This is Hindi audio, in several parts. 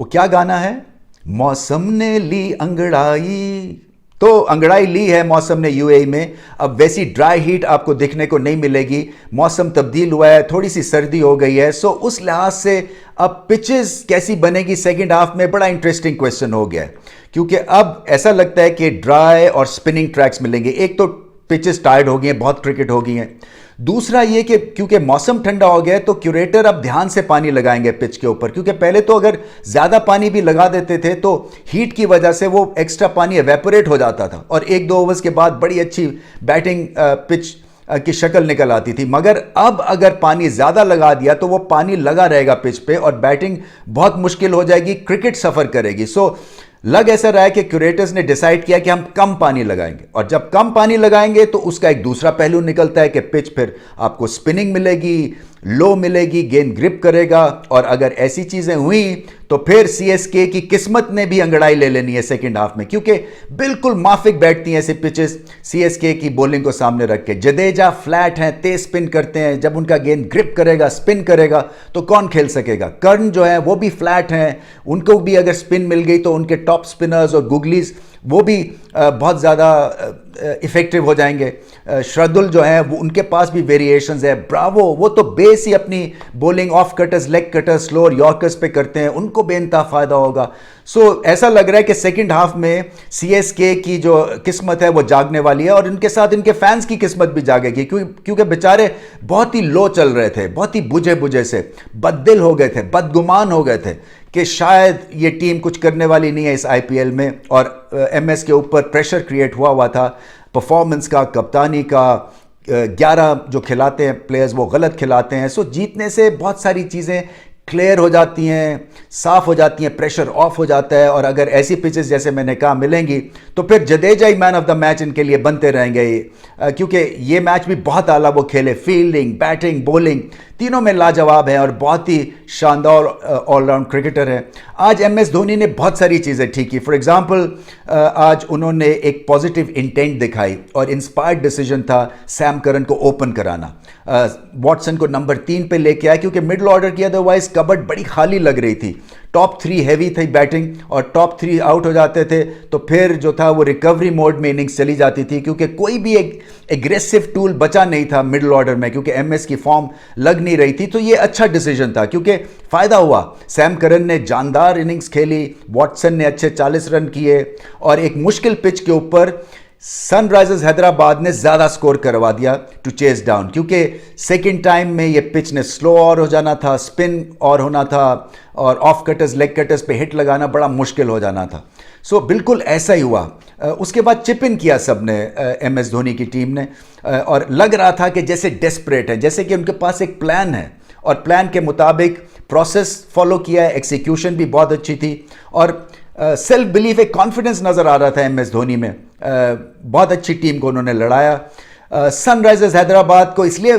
वो क्या गाना है? मौसम ने ली अंगड़ाई। तो अंगड़ाई ली है मौसम ने यूएई में। अब वैसी ड्राई हीट आपको देखने को नहीं मिलेगी। मौसम तब्दील हुआ है, थोड़ी सी सर्दी हो गई है। सो उस लिहाज से अब पिचेस कैसी बनेगी सेकंड हाफ में, बड़ा इंटरेस्टिंग क्वेश्चन हो गया है, क्योंकि अब ऐसा लगता है कि ड्राई और स्पिनिंग ट्रैक्स मिलेंगे। एक तो पिचेस टायर्ड हो गई हैं, बहुत क्रिकेट हो गई हैं। दूसरा ये कि क्योंकि मौसम ठंडा हो गया है तो क्यूरेटर अब ध्यान से पानी लगाएंगे पिच के ऊपर, क्योंकि पहले तो अगर ज़्यादा पानी भी लगा देते थे तो हीट की वजह से वो एक्स्ट्रा पानी एवेपोरेट हो जाता था और एक दो ओवर्स के बाद बड़ी अच्छी बैटिंग पिच की शक्ल निकल आती थी। मगर अब अगर पानी ज़्यादा लगा दिया तो वो पानी लगा रहेगा पिच पे और बैटिंग बहुत मुश्किल हो जाएगी, क्रिकेट सफ़र करेगी। सो लग ऐसा रहा है कि क्यूरेटर्स ने डिसाइड किया कि हम कम पानी लगाएंगे, और जब कम पानी लगाएंगे तो उसका एक दूसरा पहलू निकलता है कि पिच फिर आपको स्पिनिंग मिलेगी, लो मिलेगी, गेंद ग्रिप करेगा। और अगर ऐसी चीज़ें हुई तो फिर सीएसके की किस्मत ने भी अंगड़ाई ले लेनी है सेकंड हाफ में, क्योंकि बिल्कुल माफिक बैठती हैं ऐसी पिचेस सीएसके की बॉलिंग को सामने रख के। जडेजा फ्लैट हैं, तेज स्पिन करते हैं, जब उनका गेंद ग्रिप करेगा, स्पिन करेगा तो कौन खेल सकेगा। कर्ण जो है वो भी फ्लैट हैं, उनको भी अगर स्पिन मिल गई तो उनके टॉप स्पिनर्स और गुगलीज वो भी बहुत ज़्यादा इफेक्टिव हो जाएंगे। श्रद्धुल जो है वो उनके पास भी वेरिएशंस है। ब्रावो वो तो बेस ही अपनी bowling of cutters, leg cutters, slower yorkers पे करते हैं, उनको बेनता फायदा होगा। सो ऐसा लग रहा है कि सेकंड हाफ में सीएसके की जो किस्मत है वो जागने वाली है और इनके साथ इनके फैंस की किस्मत भी जागेगी, क्योंकि बेचारे बहुत ही लो चल रहे थे, बहुत ही बुझे बुझे से बददिल हो गए थे, बदगुमान हो गए थे कि शायद ये टीम कुछ करने वाली नहीं है इस आईपीएल में। और एमएस के ऊपर प्रेशर क्रिएट हुआ था परफॉर्मेंस का, कप्तानी का। 11 जो खिलाते हैं प्लेयर्स वो गलत खिलाते हैं। सो जीतने से बहुत सारी चीज़ें क्लियर हो जाती हैं, साफ हो जाती हैं, प्रेशर ऑफ हो जाता है। और अगर ऐसी पिचेस जैसे मैंने कहा मिलेंगी तो फिर जडेजा ही मैन ऑफ द मैच इनके लिए बनते रहेंगे, क्योंकि ये मैच भी बहुत आला वो खेले, फील्डिंग, बैटिंग, बॉलिंग तीनों में लाजवाब है और बहुत ही शानदार ऑलराउंड क्रिकेटर है। आज एमएस धोनी ने बहुत सारी चीज़ें ठीक की। फॉर एग्जांपल आज उन्होंने एक पॉजिटिव इंटेंट दिखाई और इंस्पायर्ड डिसीजन था सैम करन को ओपन कराना, वॉटसन को नंबर 3 पे लेके आया, क्योंकि मिडिल ऑर्डर की अदरवाइज कबर्ड बड़ी खाली लग रही थी। टॉप 3 हैवी थी बैटिंग और टॉप 3 आउट हो जाते थे तो फिर जो था वो रिकवरी मोड में इनिंग्स चली जाती थी, क्योंकि कोई भी एक एग्रेसिव टूल बचा नहीं था मिडिल ऑर्डर में, क्योंकि एमएस की फॉर्म लग नहीं रही थी। तो ये अच्छा डिसीजन था क्योंकि फ़ायदा हुआ। सैम करन ने जानदार इनिंग्स खेली, वॉटसन ने अच्छे 40 रन किए और एक मुश्किल पिच के ऊपर सनराइजर्स हैदराबाद ने ज़्यादा स्कोर करवा दिया टू चेस डाउन, क्योंकि सेकेंड टाइम में ये पिच ने स्लो और हो जाना था, स्पिन और होना था और ऑफ कटर्स, लेग कटर्स पे हिट लगाना बड़ा मुश्किल हो जाना था। सो बिल्कुल ऐसा ही हुआ। उसके बाद चिप इन किया सबने, एमएस धोनी की टीम ने, और लग रहा था कि जैसे डेस्परेट है, जैसे कि उनके पास एक प्लान है और प्लान के मुताबिक प्रोसेस फॉलो किया है, एक्सिक्यूशन भी बहुत अच्छी थी और सेल्फ बिलीफ, एक कॉन्फिडेंस नज़र आ रहा था एमएस धोनी में। बहुत अच्छी टीम को उन्होंने लड़ाया। सनराइजर्स हैदराबाद को इसलिए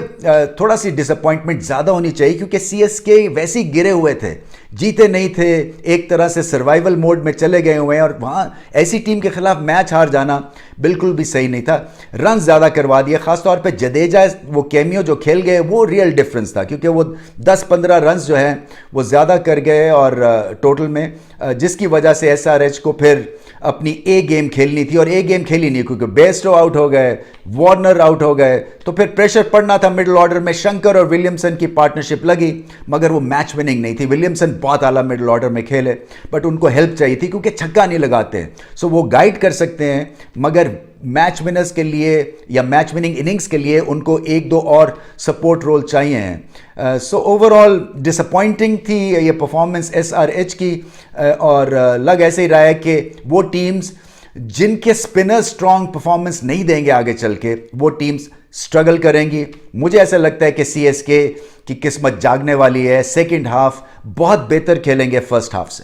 थोड़ा सी डिसअपॉइंटमेंट ज़्यादा होनी चाहिए क्योंकि सीएसके वैसे ही गिरे हुए थे, जीते नहीं थे, एक तरह से सर्वाइवल मोड में चले गए हुए हैं और वहाँ ऐसी टीम के खिलाफ मैच हार जाना बिल्कुल भी सही नहीं था। रन ज़्यादा करवा दिए, ख़ासतौर पे जडेजा वो कैमियो जो खेल गए वो रियल डिफरेंस था, क्योंकि वो 10-15 रन जो हैं वो ज़्यादा कर गए और टोटल में, जिसकी वजह से एसआरएच को फिर अपनी ए गेम खेलनी थी और ए गेम खेली नहीं, क्योंकि बेस्टो आउट हो गए, वार्नर आउट हो गए, तो फिर प्रेशर पड़ना था मिडिल ऑर्डर में। शंकर और विलियमसन की पार्टनरशिप लगी मगर वो मैच विनिंग नहीं थी। विलियमसन बहुत आला मिडिल ऑर्डर में खेले बट उनको हेल्प चाहिए थी क्योंकि छक्का नहीं लगाते। सो वो गाइड कर सकते हैं मगर मैच विनर्स के लिए या मैच विनिंग इनिंग्स के लिए उनको 1-2 और सपोर्ट रोल चाहिए हैं। सो ओवरऑल डिसअपॉइंटिंग थी ये परफॉर्मेंस एसआरएच की और लग ऐसे ही रहा है कि वो टीम्स जिनके स्पिनर स्ट्रॉन्ग परफॉर्मेंस नहीं देंगे आगे चल के, वो टीम्स स्ट्रगल करेंगी। मुझे ऐसा लगता है कि सीएसके की किस्मत जागने वाली है, सेकंड हाफ बहुत बेहतर खेलेंगे फर्स्ट हाफ से।